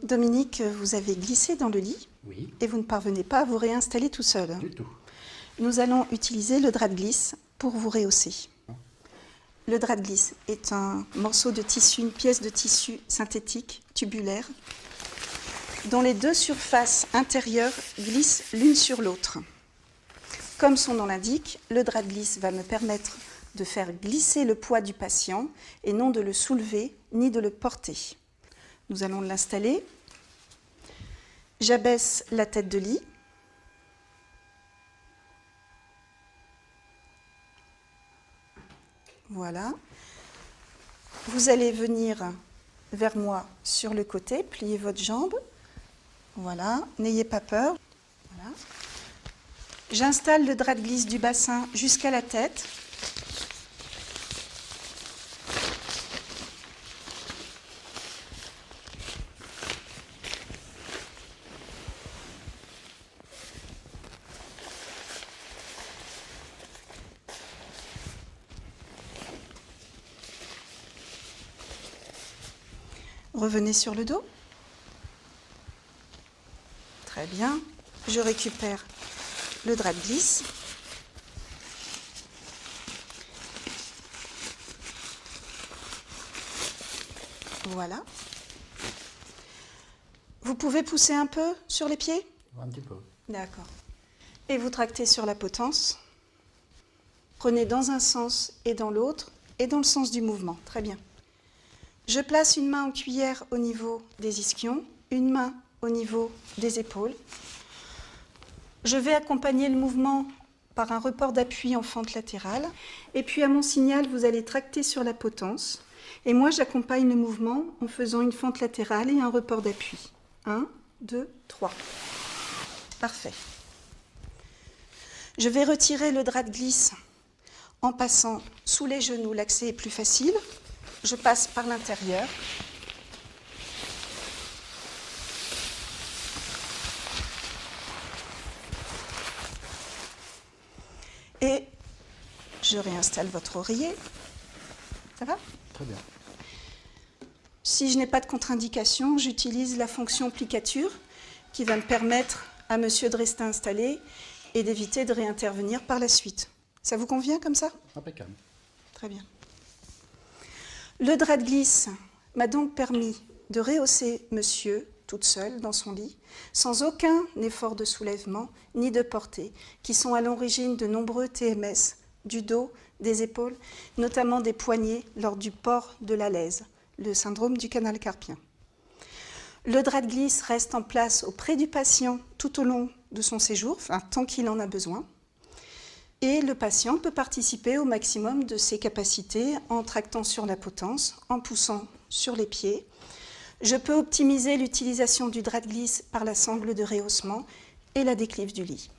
Dominique, vous avez glissé dans le lit Oui. et vous ne parvenez pas à vous réinstaller tout seul. Du tout. Nous allons utiliser le drap de glisse pour vous rehausser. Le drap de glisse est un morceau de tissu, une pièce de tissu synthétique, tubulaire, dont les deux surfaces intérieures glissent l'une sur l'autre. Comme son nom l'indique, le drap de glisse va me permettre de faire glisser le poids du patient et non de le soulever ni de le porter. Nous allons l'installer. J'abaisse la tête de lit. Voilà. Vous allez venir vers moi sur le côté, pliez votre jambe. Voilà, n'ayez pas peur. Voilà. J'installe le drap de glisse du bassin jusqu'à la tête. Revenez sur le dos. Très bien. Je récupère le drap de glisse. Voilà. Vous pouvez pousser un peu sur les pieds? Un petit peu. D'accord. Et vous tractez sur la potence. Prenez dans un sens et dans l'autre, et dans le sens du mouvement. Très bien. Je place une main en cuillère au niveau des ischions, une main au niveau des épaules. Je vais accompagner le mouvement par un report d'appui en fente latérale. Et puis à mon signal, vous allez tracter sur la potence. Et moi, j'accompagne le mouvement en faisant une fente latérale et un report d'appui. 1, 2, 3. Parfait. Je vais retirer le drap de glisse en passant sous les genoux. L'accès est plus facile. Je passe par l'intérieur. Et je réinstalle votre oreiller. Ça va? Très bien. Si je n'ai pas de contre-indication, j'utilise la fonction plicature qui va me permettre à monsieur de rester installé et d'éviter de réintervenir par la suite. Ça vous convient comme ça? Impeccable. Très bien. Le drap de glisse m'a donc permis de rehausser monsieur toute seule dans son lit, sans aucun effort de soulèvement ni de portée, qui sont à l'origine de nombreux TMS, du dos, des épaules, notamment des poignets lors du port de la lèse, le syndrome du canal carpien. Le drap de glisse reste en place auprès du patient tout au long de son séjour, enfin tant qu'il en a besoin. Et le patient peut participer au maximum de ses capacités en tractant sur la potence, en poussant sur les pieds. Je peux optimiser l'utilisation du drap de glisse par la sangle de rehaussement et la déclive du lit.